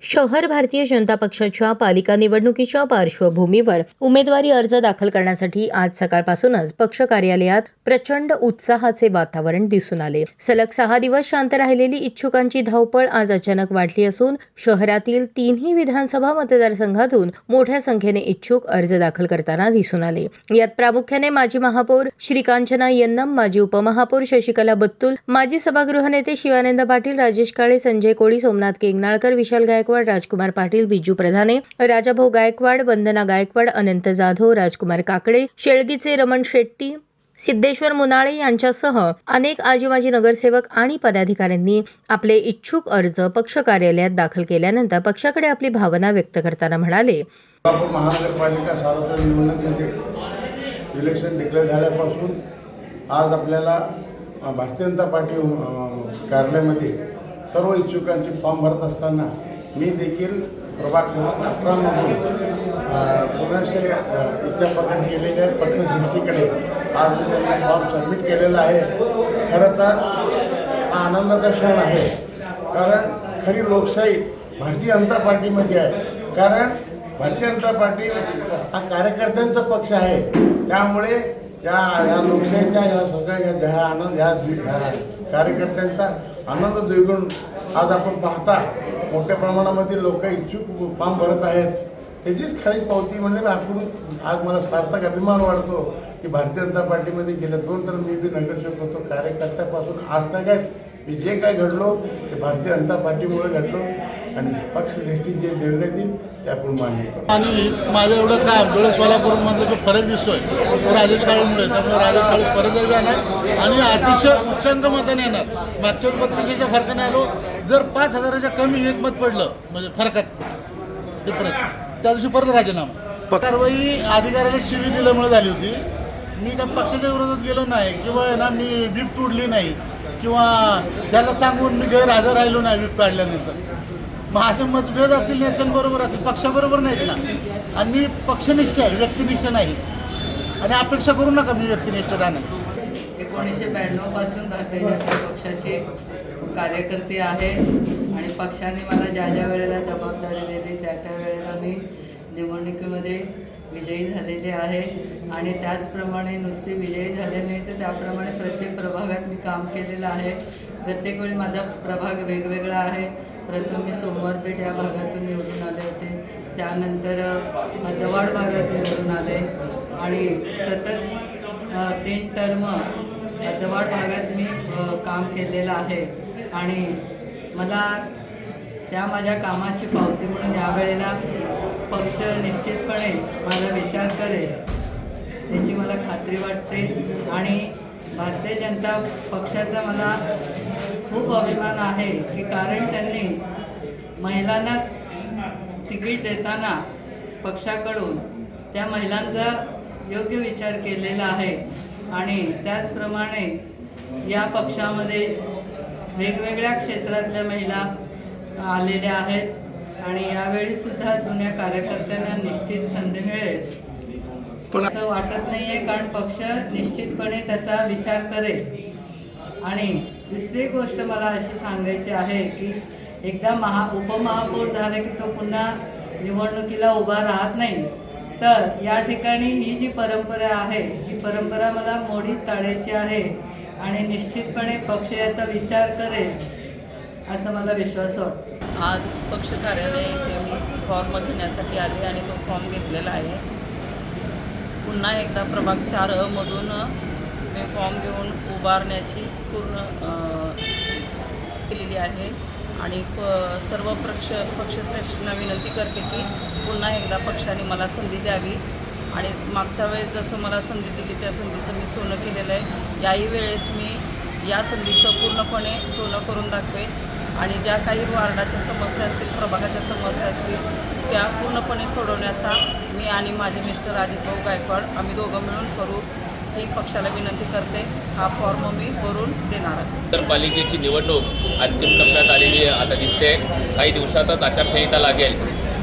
शहर भारतीय जनता पक्षाच्या पालिका निवडणुकीच्या पार्श्वभूमीवर उमेदवारी अर्ज दाखल करण्यासाठी आज सकाळपासूनच पक्ष कार्यालयात प्रचंड उत्साहाचे वातावरण दिसून आले. सलग 6 दिवस शांत राहिलेली इच्छुकांची धावपळ आज अचानक वाढली असून शहरातील 3ही विधानसभा मतदारसंघातून मोठ्या संख्येने इच्छुक अर्ज दाखल करताना दिसून आले. यात प्रामुख्याने माजी महापौर श्रीकांचना यन्नम, माजी उपमहापौर शशिकला बत्तुल, माजी सभागृह नेते शिवानंद पाटील, राजेश काळे, संजय कोळी, सोमनाथ केंगनाळकर, विशाल गायकवाड, राजकुमार पाटील, बिजू प्रधाने, राजाभाऊ गायकवाड, वंदना गायकवाड, अनंत जाधव, राजकुमार काकडे, शेळगीचे रमण शेट्टी, सिद्धेश्वर मुनाळे यांच्यासह अनेक आजी-माजी नगरसेवक आणि पदाधिकाऱ्यांनी आपले इच्छुक अर्ज पक्ष कार्यालयात दाखल केल्यानंतर पक्षाकडे आपली भावना व्यक्त करताना म्हणाले, सोलापूर महानगरपालिका सार्वत्रिक निवडणुकीमध्ये इलेक्शन डिक्लेअर झाल्यापासून आज आपल्याला भारतीय जनता पार्टी कार्यालयामध्ये सर्व इच्छुकांचे फॉर्म भरत असताना मी देखील प्रभाग क्रमांक 18 मधून पुण्याचे इच्छा प्रकट केलेल्या पक्षश्रेष्ठीकडे आज मी त्यांना फॉर्म सबमिट केलेला आहे. खरं तर हा आनंदाचा क्षण आहे, कारण खरी लोकशाही भारतीय जनता पार्टीमध्ये आहे. कारण भारतीय जनता पार्टी हा कार्यकर्त्यांचा पक्ष आहे. त्यामुळे या लोकशाहीच्या या सगळ्या ह्या कार्यकर्त्यांचा आनंद द्विगुण आज आपण पाहता मोठ्या प्रमाणामध्ये लोक इच्छुक फॉर्म भरत आहेत. त्याचीच खरी पावती म्हणजे आपण आज मला सार्थक अभिमान वाटतो की भारतीय जनता पार्टीमध्ये गेल्या 2 टर्म मी नगरसेवक होतो. कार्यकर्त्यापासून आज तक मी जे काय घडलो ते भारतीय जनता पार्टीमुळे घडलो आणि पक्षश्रेष्ठी जे निर्णय देईल ते आपण मान्य करू. आणि माझं एवढं काम डोळे सोलापूरमधला जो फरक दिसतोय तो राजेश काळेमुळे, त्यामुळे राजेश काळे परत जाणार आणि अतिशय उच्चांक मताने येणार. मागच्या 32च्या फरकाने आलो. जर 5,000च्या कमी एक मत पडलं म्हणजे फरकात डिफरन्स, त्या दिवशी परत राजीनामा. कारवाई अधिकाऱ्याला शिवी दिल्यामुळे झाली होती. मी त्या पक्षाच्या विरोधात गेलो नाही किंवा ना मी व्हीप तोडली नाही किंवा त्याला सांगून मी गैरहजर राहिलो नाही व्हीप काढल्यानंतर. माझे मतभेद असतील नेत्यांबरोबर असेल, पक्षाबरोबर नाहीत ना. आणि मी पक्षनिष्ठ आहे, व्यक्तिनिष्ठ नाही. आणि अपेक्षा करू नका मी व्यक्तिनिष्ठ राहणार. 1992 पासून भारतीय जनता पक्षाचे कार्यकर्ते आहे आणि पक्षाने मला ज्या ज्या वेळेला जबाबदारी दिली त्या त्या वेळेला मी निवडणुकीमध्ये विजयी झालेले आहे. आणि त्याचप्रमाणे नुसते विजयी झाले नाही तर त्याप्रमाणे प्रत्येक प्रभागात मी काम केलेलं आहे. प्रत्येक वेळी माझा प्रभाग वेगवेगळा आहे. प्रथम मी सोमवारपेठ या भागातून निवडून आले होते, त्यानंतर मध्यवाड भागात निवडून आले आणि सतत 3 टर्म मध्यवाड भागात मी काम केलेलं आहे. आणि मला त्या माझ्या कामाची पावती म्हणून यावेळेला पक्ष निश्चितपणे माझा विचार करेल याची मला खात्री वाटते. आणि भारतीय जनता पक्षाचा मला खूप अभिमान आहे की कारण त्यांनी महिलांना तिकीट देताना पक्षाकडून त्या महिलांचा योग्य विचार केलेला आहे. आणि त्याचप्रमाणे या पक्षामध्ये वेगवेगळ्या क्षेत्रातल्या महिला आलेल्या आहेत आणि यावेळीसुद्धा जुन्या कार्यकर्त्यांना निश्चित संधी मिळेल असं वाटत नाही आहे, कारण पक्ष निश्चितपणे त्याचा विचार करेल. आणि दुसरी गोष्ट मला अशी सांगायची आहे की एकदा उपमहापौर झाले की तो पुन्हा निवडणुकीला उभा राहत नाही. तर या ठिकाणी ही जी परंपरा आहे ती परंपरा मला मोडीत काढायची आहे आणि निश्चितपणे पक्ष याचा विचार करेल असं मला विश्वास वाटतो. आज पक्ष कार्यालय इथे मी फॉर्म घेण्यासाठी आले आणि तो फॉर्म घेतलेला आहे. पुन्हा एकदा प्रभाग 4 मधून मी फॉर्म घेऊन उभारण्याची पूर्ण केलेली आहे. आणि सर्व पक्षश्रेष्ठींना विनंती करते की पुन्हा एकदा पक्षाने मला संधी द्यावी. आणि मागच्या वेळेस जसं मला संधी दिली त्या संधीचं मी सोनं केलेलं आहे. याही वेळेस मी या संधीचं पूर्णपणे सोनं करून दाखवेन. आणि ज्या काही वार्डाच्या समस्या असतील, प्रभागाच्या समस्या असतील त्या पूर्णपणे सोडवण्याचा मी आणि माझे मिस्टर राजेभाऊ गायकवाड आम्ही दोघं मिळून करू ही पक्षाला विनंती करते. हा फॉर्म मी भरून देणार आहे. नगरपालिकेची निवडणूक अंतिम टप्प्यात आलेली आता दिसते. काही दिवसातच आचारसंहिता लागेल.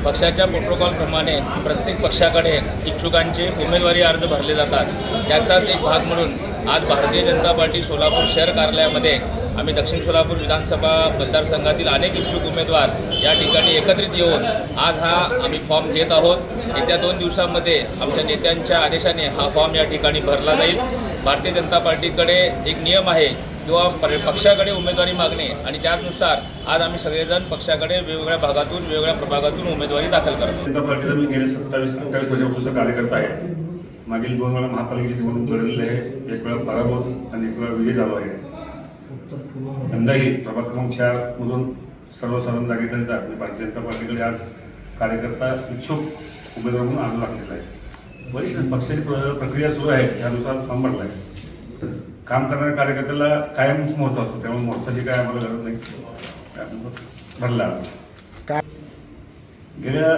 पक्षाच्या प्रोटोकॉलप्रमाणे प्रत्येक पक्षाकडे इच्छुकांचे उमेदवारी अर्ज भरले जातात. त्याचाच एक भाग म्हणून आज भारतीय जनता पार्टी सोलापूर शहर कार्यालयामध्ये आम्ही दक्षिण सोलापूर विधानसभा मतदारसंघातील अनेक इच्छुक उमेदवार या ठिकाणी एकत्रित येऊन आज हा आम्ही फॉर्म घेत आहोत। येत्या 2 दिवसांमध्ये आमच्या नेत्यांच्या आदेशाने हा फॉर्म या ठिकाणी भरला जाईल। भारतीय जनता पार्टीकडे एक नियम आहे किंवा पक्षाकडे उमेदवारी मागणे आणि त्यानुसार आज आम्ही सगळेजण पक्षाकडे वेगवेगळ्या भागातून वेगवेगळ्या प्रभागातून उमेदवारी दाखल करतो। जनता पार्टीचा मी गेले 27-28 वर्षापासूनचा कार्यकर्ता आहे। मागील 2 वेळा महापालिकेची निवडणूक लढलेली आहे, 1 वेळा पराभूत आणि 1 वेळा विजय झालो आहे। यंदाही प्रभाग क्रमांक 4 मधून सर्वसाधारण जागेकरिता मी भारतीय जनता पार्टीकडे आज कार्यकर्ता इच्छुक उमेदवार म्हणून अर्ज दाखलेला आहे। बरीच पक्षाची प्रक्रिया सुरू आहे, त्यानुसार फॉर्म भरला आहे। काम करणाऱ्या कार्यकर्त्याला कायमच महत्त्व असतो, त्यामुळे महत्त्वाची काय आम्हाला गरज नाही, भरला। गेल्या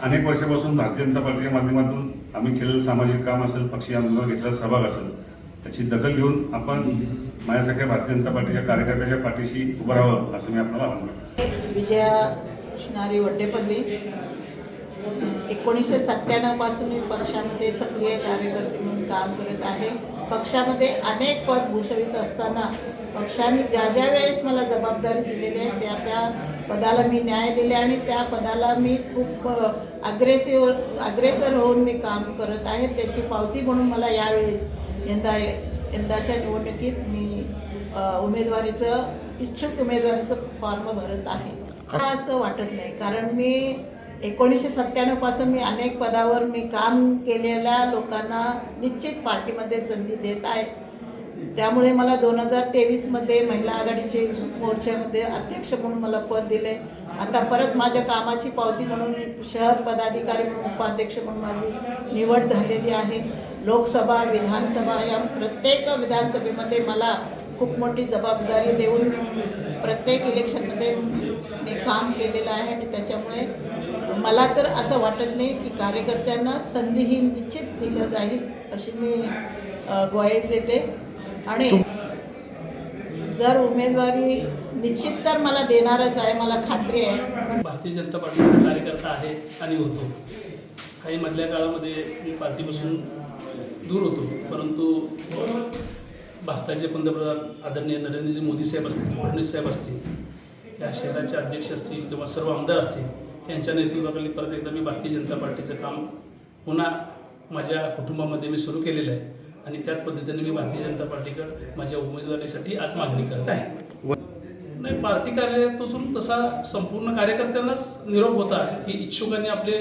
अनेक वर्षापासून भारतीय जनता पार्टीच्या माध्यमातून आम्ही केलेलं सामाजिक काम असेल, पक्षीय आंदोलनात घेतलेला सहभाग असेल, त्याची दखल घेऊन आपण माझ्यासारख्या भारतीय जनता पार्टीच्या कार्यकर्त्याच्या पाठीशी उभं राहावं असं मी आपल्याला आवाहन करतो। विजया कृष्णारी वड्डेपल्ली 1997 पासून मी पक्षामध्ये सक्रिय कार्यकर्ते म्हणून काम करत आहे। पक्षामध्ये अनेक पद भूषवित असताना पक्षाने ज्या ज्या वेळेस मला जबाबदारी दिलेली आहे त्या पदाला मी न्याय दिले आणि त्या पदाला मी खूप अग्रेसर होऊन मी काम करत आहे। त्याची पावती म्हणून मला यावेळेस यंदाच्या निवडणुकीत मी इच्छुक उमेदवारीचं फॉर्म भरत आहे। असं वाटत नाही, कारण मी 1997 पासून मी अनेक पदावर मी काम केलेल्या लोकांना निश्चित पार्टीमध्ये संधी देत आहे। त्यामुळे मला 2023मध्ये महिला आघाडीचे मोर्चामध्ये अध्यक्ष म्हणून मला पद दिले। आता परत माझ्या कामाची पावती म्हणून शहर पदाधिकारी म्हणून उपाध्यक्ष म्हणून माझी निवड झालेली आहे। लोकसभा विधानसभा या प्रत्येक विधानसभेमध्ये मला खूप मोठी जबाबदारी देऊन प्रत्येक इलेक्शनमध्ये मी काम केलेलं आहे आणि त्याच्यामुळे मला तर असं वाटत नाही की कार्यकर्त्यांना संधी ही निश्चित दिलं जाईल अशी मी ग्वाही देते। आणि जर उमेदवारी निश्चित तर मला देणारच आहे, मला खात्री आहे। भारतीय जनता पार्टीचा कार्यकर्ता आहे आणि होतो। काही मधल्या काळामध्ये मी पार्टीपासून दूर होतो, परंतु भारताचे पंतप्रधान आदरणीय नरेंद्रजी मोदी साहेब असतील, फडणवीस साहेब असतील, या शहराचे अध्यक्ष असतील किंवा सर्व आमदार असतील, यांच्या नेतृत्वाखाली परत एकदा मी भारतीय जनता पार्टीचं काम पुन्हा माझ्या कुटुंबामध्ये मी सुरू केलेलं आहे आणि त्याच पद्धतीने मी भारतीय जनता पार्टीकडे माझ्या उमेदवारीसाठी आज मागणी करत आहे। नाही, पार्टी कार्यालयातून तसा संपूर्ण कार्यकर्त्यांनाच निरोप होता की इच्छुकांनी आपले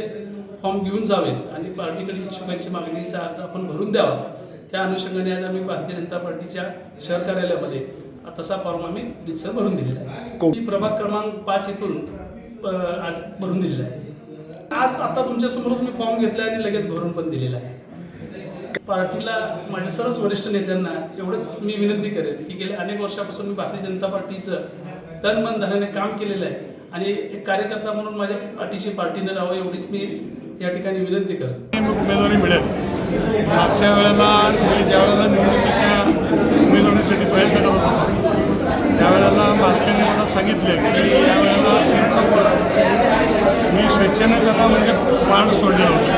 फॉर्म घेऊन जावेत आणि पार्टीकडे इच्छुकांची मागणीचा अर्ज आपण भरून द्यावा। त्या अनुषंगाने आज आम्ही भारतीय जनता पार्टीच्या शहर कार्यालयामध्ये तसा फॉर्म आम्ही रितसर भरून दिलेला आहे। मी प्रभाग क्रमांक 5 इथून आज भरून दिलेला आहे। आज आता तुमच्यासमोरच मी फॉर्म घेतला आणि लगेच भरून पण दिलेला आहे। पार्टीला माझ्या सर्वच वरिष्ठ नेत्यांना एवढंच मी विनंती करेन की गेल्या अनेक वर्षापासून मी भारतीय जनता पार्टीचं तन मन धनाने काम केलेलं आहे आणि एक कार्यकर्ता म्हणून माझ्या पाठीशी पार्टीनं राहावं एवढीच मी या ठिकाणी विनंती करतो। उमेदवारी मिळेल। मागच्या वेळेला मी ज्यावेळेला निवडणुकीच्या उमेदवारीसाठी प्रयत्न करत होतो त्यावेळेला मालकांनी मला सांगितले की यावेळेला मी स्वेच्छेने त्यांना म्हणजे पाण सोडलेलं होतं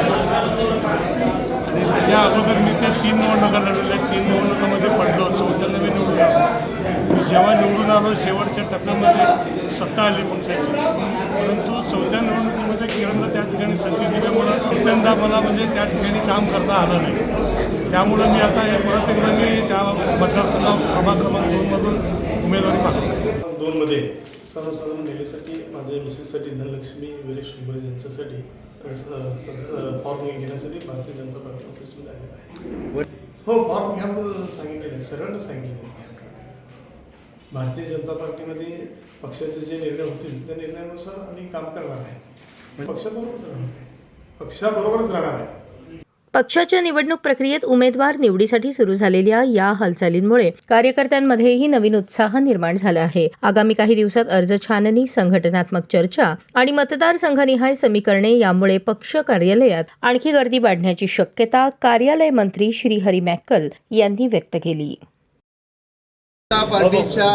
आणि त्याच्या अगोदर मी त्या 3 निवडणुका लढवल्या। 3 निवडणुकामध्ये पडलो, 4थ्यांदा मी निवडून आलो। जेव्हा निवडून आलो शेवटच्या टप्प्यामध्ये सत्ता आली पक्षाची, परंतु 4थ्या निवडणुकीमध्ये किरणला त्या ठिकाणी संधी दिल्यामुळं पहिल्यांदा मला म्हणजे त्या ठिकाणी काम करता आलं नाही। त्यामुळं मी आता हे परत एकदा मी त्या मतदारसंघ प्रभाग क्रमांक 2 मधून उमेदवारी मागतो। 2 मध्ये सर्वसाधारण महिलेसाठी माझ्या मिसेससाठी धनलक्ष्मी वीरेश उंबरे यांच्यासाठी फॉर्म घेण्यासाठी भारतीय जनता पार्टी ऑफिसमध्ये आलेला आहे। हो, फॉर्म घ्या म्हणून सांगितलेलं आहे, सर्वांना सांगितलेलं आहे। भारतीय जनता पार्टीमध्ये पक्षाचे जे निर्णय होतील त्या निर्णयानुसार आम्ही काम करणार आहे, पक्षाबरोबरच राहणार आहे। पक्षाच्या निवडणूक प्रक्रियेत उमेदवार निवडीसाठी सुरू झालेल्या या हालचालींमुळे कार्यकर्त्यांमध्येही नवीन उत्साह निर्माण झाला आहे। आगामी काही दिवसात अर्ज छाननी, संघटनात्मक चर्चा आणि मतदारसंघनिहाय समीकरणे यामुळे पक्ष कार्यालयात आणखी गर्दी वाढण्याची शक्यता कार्यालय मंत्री श्रीहरी मॅक्कल यांनी व्यक्त केली। पार्टीच्या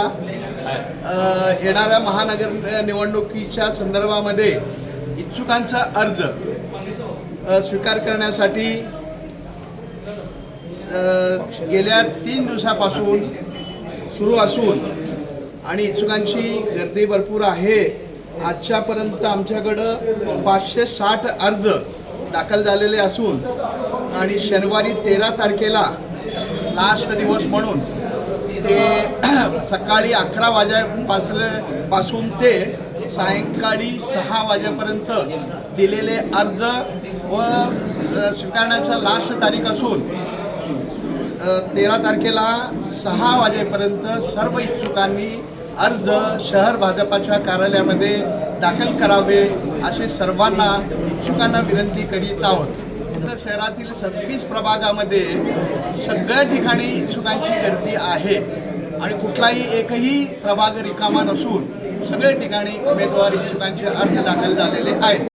येणाऱ्या महानगर निवडणुकीच्या संदर्भामध्ये इच्छुकांचा अर्ज स्वीकार करण्यासाठी गेल्या 3 दिवसापासून सुरू असून आणि इच्छुकांची गर्दी भरपूर आहे. आजच्यापर्यंत आमच्याकडं 560 अर्ज दाखल झालेले असून आणि शनिवारी 13 तारखेला लास्ट दिवस म्हणून ते सकाळी 11 वाजेपासून ते सायंकाळी 6 वाजेपर्यंत दिलेले अर्ज व स्वीकारण्याचा लास्ट तारीख असून 13 तारखेला 6 वाजेपर्यंत सर्व इच्छुकांनी अर्ज शहर भाजपाच्या कार्यालयामध्ये दाखल करावे असे सर्वांना इच्छुकांना विनंती करीत आहोत. तर शहरातील 26 प्रभागामध्ये सगळ्या ठिकाणी इच्छुकांची गर्दी आहे आणि कुठलाही एकही प्रभाग रिकामा नसून सगळ्या ठिकाणी उमेदवार इच्छुकांचे अर्ज दाखल झालेले आहेत.